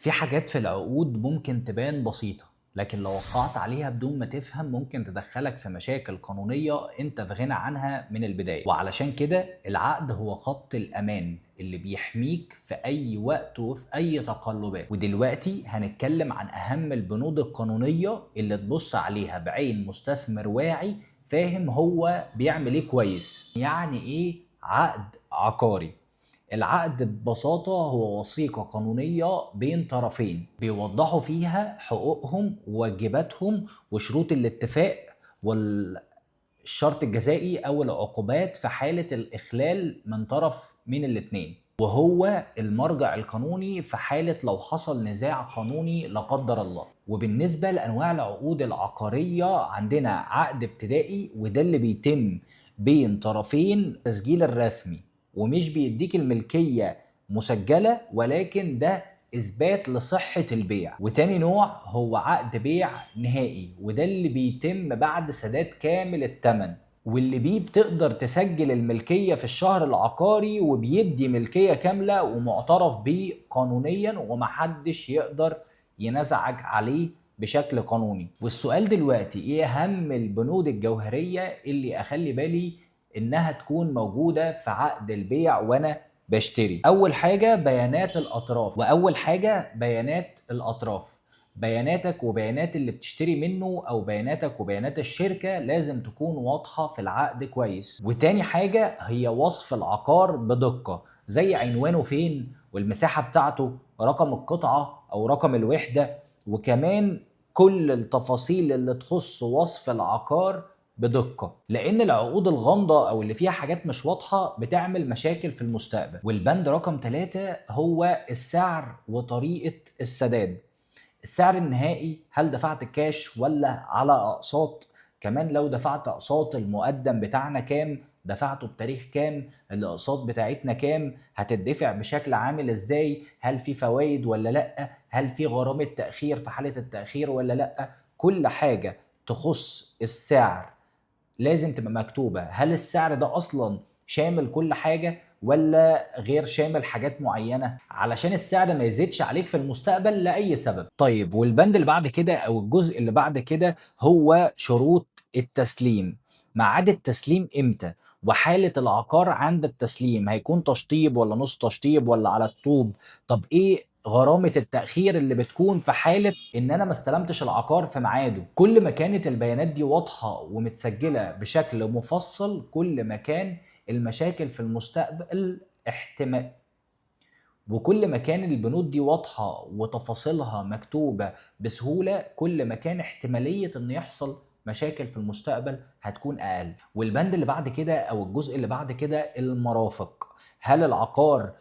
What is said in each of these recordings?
في حاجات في العقود ممكن تبان بسيطة، لكن لو وقعت عليها بدون ما تفهم ممكن تدخلك في مشاكل قانونية انت في غنى عنها من البداية. وعلشان كده العقد هو خط الأمان اللي بيحميك في أي وقت وفي أي تقلبات. ودلوقتي هنتكلم عن أهم البنود القانونية اللي تبص عليها بعين مستثمر واعي فاهم هو بيعمل ايه كويس. يعني ايه عقد عقاري؟ العقد ببساطة هو وثيقة قانونية بين طرفين بيوضحوا فيها حقوقهم وواجباتهم وشروط الاتفاق والشرط الجزائي أو العقوبات في حالة الإخلال من طرف من الاتنين، وهو المرجع القانوني في حالة لو حصل نزاع قانوني لا قدر الله. وبالنسبة لأنواع العقود العقارية عندنا عقد ابتدائي، وده اللي بيتم بين طرفين تسجيل الرسمي، ومش بيديك الملكية مسجلة ولكن ده إثبات لصحة البيع. وتاني نوع هو عقد بيع نهائي، وده اللي بيتم بعد سداد كامل الثمن، واللي بيه بتقدر تسجل الملكية في الشهر العقاري وبيدي ملكية كاملة ومعترف بيه قانونيا ومحدش يقدر ينزعج عليه بشكل قانوني. والسؤال دلوقتي ايه اهم البنود الجوهرية اللي اخلي بالي انها تكون موجودة في عقد البيع وانا بشتري؟ اول حاجة بيانات الاطراف، واول حاجة بيانات الاطراف بياناتك وبيانات اللي بتشتري منه او بياناتك وبيانات الشركة لازم تكون واضحة في العقد كويس. وتاني حاجة هي وصف العقار بدقة، زي عنوانه فين والمساحة بتاعته، رقم القطعة او رقم الوحدة، وكمان كل التفاصيل اللي تخص وصف العقار بدقة، لأن العقود الغامضة أو اللي فيها حاجات مش واضحة بتعمل مشاكل في المستقبل. والبند رقم 3 هو السعر وطريقة السداد. السعر النهائي، هل دفعت كاش ولا على اقساط؟ كمان لو دفعت اقساط المقدم بتاعنا كام، دفعته بتاريخ كام، الاقساط بتاعتنا كام، هتدفع بشكل عامل ازاي، هل في فوائد ولا لا، هل في غرامة تأخير في حالة التأخير ولا لا. كل حاجة تخص السعر لازم تبقى مكتوبة. هل السعر ده أصلا شامل كل حاجة ولا غير شامل حاجات معينة، علشان السعر ما يزيدش عليك في المستقبل لأي سبب. طيب، والبند اللي بعد كده أو الجزء اللي بعد كده هو شروط التسليم. ميعاد التسليم إمتى؟ وحالة العقار عند التسليم هيكون تشطيب ولا نص تشطيب ولا على الطوب؟ طب إيه غرامة التأخير اللي بتكون في حالة إن أنا ما استلمتش العقار في ميعاده؟ كل ما كانت البيانات دي واضحة ومتسجلة بشكل مفصل كل ما كان المشاكل في المستقبل احتمال، وكل ما كان البنود دي واضحة وتفاصيلها مكتوبة بسهولة كل ما كان احتمالية ان يحصل مشاكل في المستقبل هتكون اقل. والبند اللي بعد كده او الجزء اللي بعد كده المرافق. هل العقار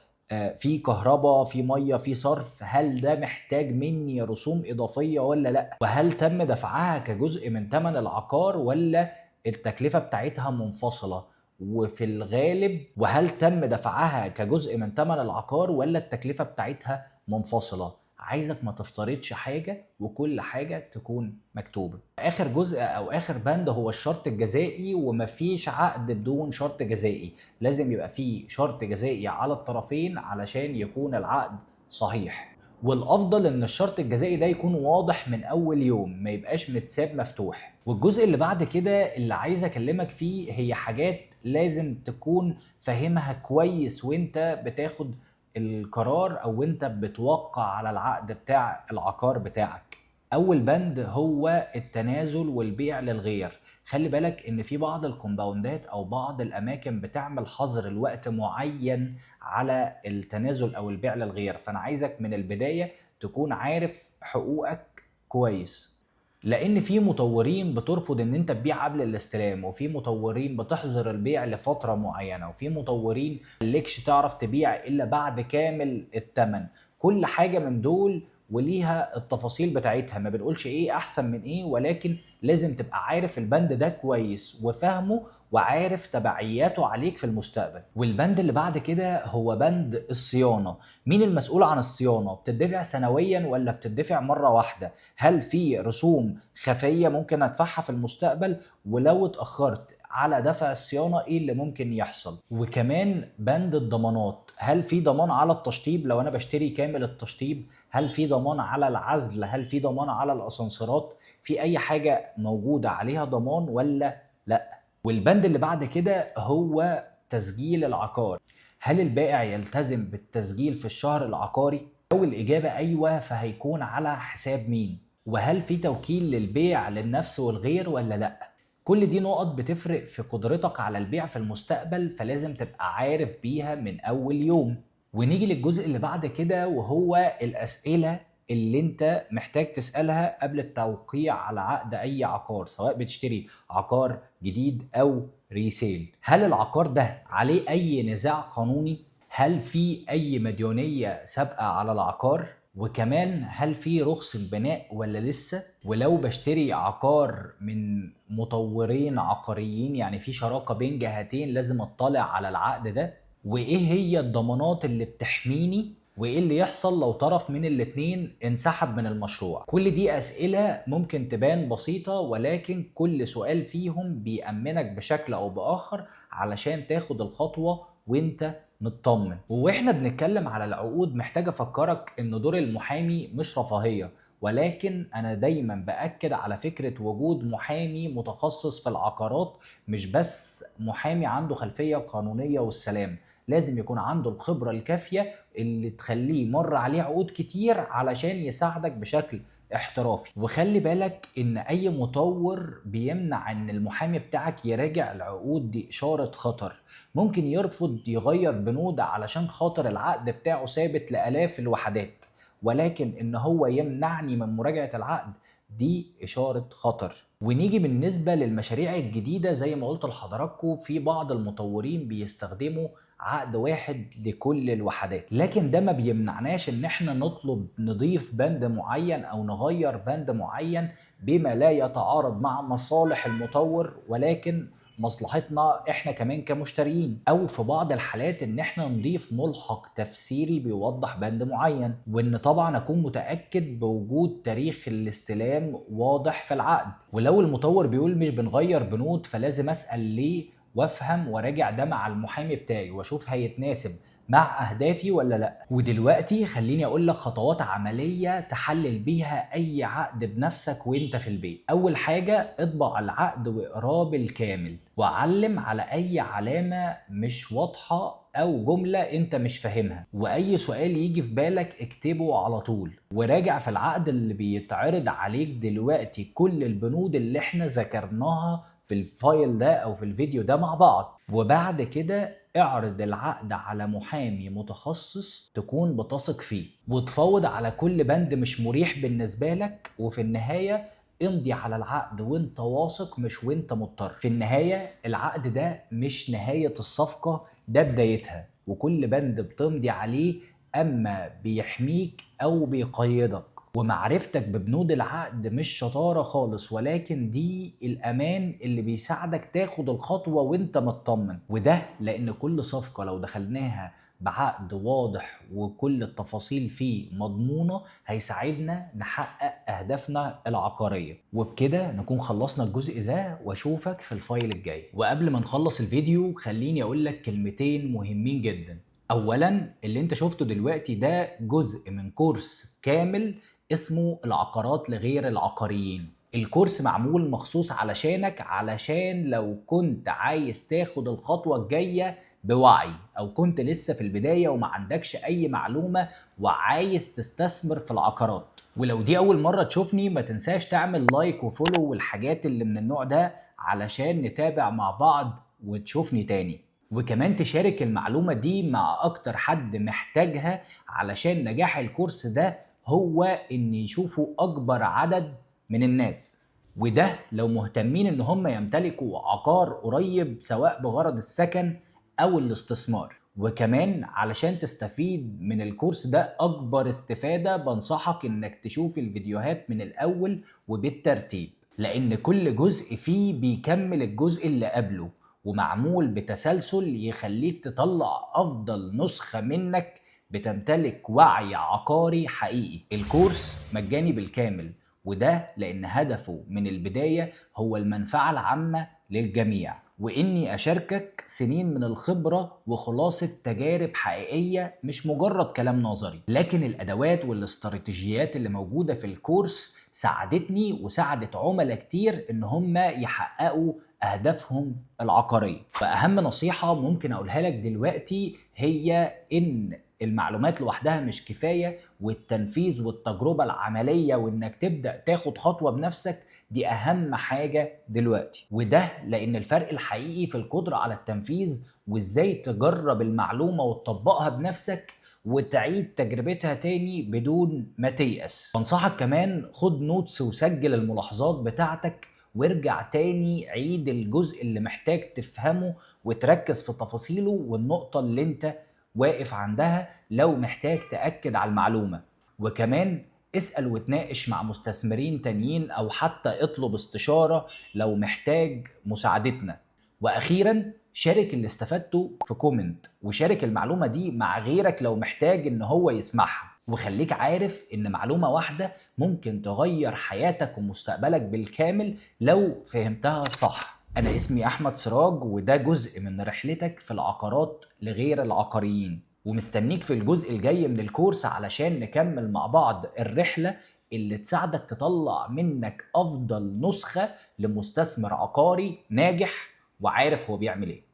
فيه كهرباء، فيه ميه، فيه صرف؟ هل ده محتاج مني رسوم اضافية ولا لا؟ وهل تم دفعها كجزء من ثمن العقار ولا التكلفة بتاعتها منفصلة؟ وفي الغالب وهل تم دفعها كجزء من ثمن العقار ولا التكلفة بتاعتها منفصلة؟ عايزك ما تفترضش حاجة وكل حاجة تكون مكتوبة. آخر جزء أو آخر بند هو الشرط الجزائي، ومفيش عقد بدون شرط جزائي، لازم يبقى فيه شرط جزائي على الطرفين علشان يكون العقد صحيح. والافضل ان الشرط الجزائي ده يكون واضح من اول يوم، ما يبقاش متساب مفتوح. والجزء اللي بعد كده اللي عايز اكلمك فيه هي حاجات لازم تكون فاهمها كويس وانت بتاخد القرار او انت بتوقع على العقد بتاع العقار بتاعك. اول بند هو التنازل والبيع للغير. خلي بالك ان في بعض الكومباوندات او بعض الاماكن بتعمل حظر لوقت معين على التنازل او البيع للغير، فانا عايزك من البداية تكون عارف حقوقك كويس، لان في مطورين بترفض ان انت تبيع قبل الاستلام، وفي مطورين بتحظر البيع لفترة معينة، وفي مطورين ملكش تعرف تبيع الا بعد كامل الثمن. كل حاجة من دول وليها التفاصيل بتاعتها، ما بنقولش ايه احسن من ايه، ولكن لازم تبقى عارف البند ده كويس وفهمه وعارف تبعياته عليك في المستقبل. والبند اللي بعد كده هو بند الصيانة. مين المسؤول عن الصيانة؟ بتدفع سنويا ولا بتدفع مرة واحدة؟ هل في رسوم خفية ممكن ادفعها في المستقبل؟ ولو اتأخرت على دفع الصيانة ايه اللي ممكن يحصل. وكمان بند الضمانات، هل في ضمان على التشطيب لو انا بشتري كامل التشطيب؟ هل في ضمان على العزل؟ هل في ضمان على الاسانسيرات؟ في اي حاجة موجودة عليها ضمان ولا لا؟ والبند اللي بعد كده هو تسجيل العقار. هل البائع يلتزم بالتسجيل في الشهر العقاري؟ لو الإجابة أيوة فهيكون على حساب مين؟ وهل في توكيل للبيع للنفس والغير ولا لأ؟ كل دي نقط بتفرق في قدرتك على البيع في المستقبل، فلازم تبقى عارف بيها من أول يوم. ونيجي للجزء اللي بعد كده وهو الأسئلة اللي انت محتاج تسألها قبل التوقيع على عقد أي عقار، سواء بتشتري عقار جديد أو ريسيل. هل العقار ده عليه أي نزاع قانوني؟ هل في أي مديونية سابقة على العقار؟ وكمان هل في رخصة بناء ولا لسه؟ ولو بشتري عقار من مطورين عقاريين، يعني في شراكة بين جهتين، لازم اطلع على العقد ده. وايه هي الضمانات اللي بتحميني؟ وايه اللي يحصل لو طرف من الاتنين انسحب من المشروع؟ كل دي اسئلة ممكن تبان بسيطة، ولكن كل سؤال فيهم بيأمنك بشكل او باخر علشان تاخد الخطوة وانت مطمن. واحنا بنتكلم على العقود محتاج افكرك ان دور المحامي مش رفاهية، ولكن انا دايما باكد على فكرة وجود محامي متخصص في العقارات، مش بس محامي عنده خلفية قانونية والسلام. لازم يكون عنده الخبرة الكافية اللي تخليه مر عليه عقود كتير علشان يساعدك بشكل احترافي. وخلي بالك ان اي مطور بيمنع ان المحامي بتاعك يراجع العقود دي اشارة خطر. ممكن يرفض يغير بنود علشان خاطر العقد بتاعه ثابت لآلاف الوحدات، ولكن ان هو يمنعني من مراجعة العقد دي إشارة خطر. ونيجي بالنسبة للمشاريع الجديدة، زي ما قلت لحضراتكم في بعض المطورين بيستخدموا عقد واحد لكل الوحدات، لكن ده ما بيمنعناش ان احنا نطلب نضيف بند معين او نغير بند معين بما لا يتعارض مع مصالح المطور ولكن مصلحتنا احنا كمان كمشترين، او في بعض الحالات ان احنا نضيف ملحق تفسيري بيوضح بند معين، وان طبعا اكون متاكد بوجود تاريخ الاستلام واضح في العقد. ولو المطور بيقول مش بنغير بنود فلازم اسال ليه وافهم وراجع ده مع المحامي بتاعي واشوف هيتناسب مع اهدافي ولا لا. ودلوقتي خليني اقول لك خطوات عمليه تحلل بيها اي عقد بنفسك وانت في البيت. اول حاجه اطبع العقد واقراه بالكامل، وعلم على اي علامه مش واضحه او جمله انت مش فاهمها، واي سؤال يجي في بالك اكتبه على طول. وراجع في العقد اللي بيتعرض عليك دلوقتي كل البنود اللي احنا ذكرناها في الفايل ده او في الفيديو ده مع بعض. وبعد كده اعرض العقد على محامي متخصص تكون بتثق فيه، وتفاوض على كل بند مش مريح بالنسبة لك. وفي النهاية امضي على العقد وانت واثق مش وانت مضطر. في النهاية العقد ده مش نهاية الصفقة، ده بدايتها. وكل بند بتمضي عليه اما بيحميك او بيقيدك. ومعرفتك ببنود العقد مش شطارة خالص، ولكن دي الأمان اللي بيساعدك تاخد الخطوة وانت مطمن. وده لأن كل صفقة لو دخلناها بعقد واضح وكل التفاصيل فيه مضمونة هيساعدنا نحقق أهدافنا العقارية. وبكده نكون خلصنا الجزء ده، واشوفك في الفايل الجاي. وقبل ما نخلص الفيديو خليني أقول لك كلمتين مهمين جدا. أولا، اللي انت شفته دلوقتي ده جزء من كورس كامل اسمه العقارات لغير العقاريين. الكورس معمول مخصوص علشانك، علشان لو كنت عايز تاخد الخطوة الجاية بوعي، او كنت لسه في البداية وما عندكش اي معلومة وعايز تستثمر في العقارات. ولو دي اول مرة تشوفني ما تنساش تعمل لايك وفولو والحاجات اللي من النوع ده علشان نتابع مع بعض وتشوفني تاني. وكمان تشارك المعلومة دي مع اكتر حد محتاجها، علشان نجاح الكورس ده هو ان يشوفوا اكبر عدد من الناس. وده لو مهتمين ان هم يمتلكوا عقار قريب سواء بغرض السكن او الاستثمار. وكمان علشان تستفيد من الكورس ده اكبر استفادة بنصحك انك تشوف الفيديوهات من الاول وبالترتيب، لان كل جزء فيه بيكمل الجزء اللي قبله، ومعمول بتسلسل يخليك تطلع افضل نسخة منك بتمتلك وعي عقاري حقيقي. الكورس مجاني بالكامل، وده لأن هدفه من البداية هو المنفعة العامة للجميع. وإني أشاركك سنين من الخبرة وخلاصة تجارب حقيقية، مش مجرد كلام نظري. لكن الأدوات والاستراتيجيات اللي موجودة في الكورس ساعدتني وساعدت عملاء كتير إن هم يحققوا أهدافهم العقارية. فأهم نصيحة ممكن أقولها لك دلوقتي هي إن المعلومات لوحدها مش كفاية، والتنفيذ والتجربة العملية وإنك تبدأ تاخد خطوة بنفسك دي أهم حاجة دلوقتي. وده لأن الفرق الحقيقي في القدرة على التنفيذ وإزاي تجرب المعلومة وتطبقها بنفسك وتعيد تجربتها تاني بدون ما تيأس. بنصحك كمان خد نوتس وسجل الملاحظات بتاعتك، وارجع تاني عيد الجزء اللي محتاج تفهمه وتركز في تفاصيله والنقطة اللي انت واقف عندها لو محتاج تأكد على المعلومة. وكمان اسأل وتناقش مع مستثمرين تانيين أو حتى اطلب استشارة لو محتاج مساعدتنا. وأخيرا شارك اللي استفدته في كومنت، وشارك المعلومة دي مع غيرك لو محتاج إن هو يسمعها. وخليك عارف إن معلومة واحدة ممكن تغير حياتك ومستقبلك بالكامل لو فهمتها صح. أنا اسمي أحمد سراج، وده جزء من رحلتك في العقارات لغير العقاريين، ومستنيك في الجزء الجاي من الكورس علشان نكمل مع بعض الرحلة اللي تساعدك تطلع منك أفضل نسخة لمستثمر عقاري ناجح وعارف هو بيعمل إيه.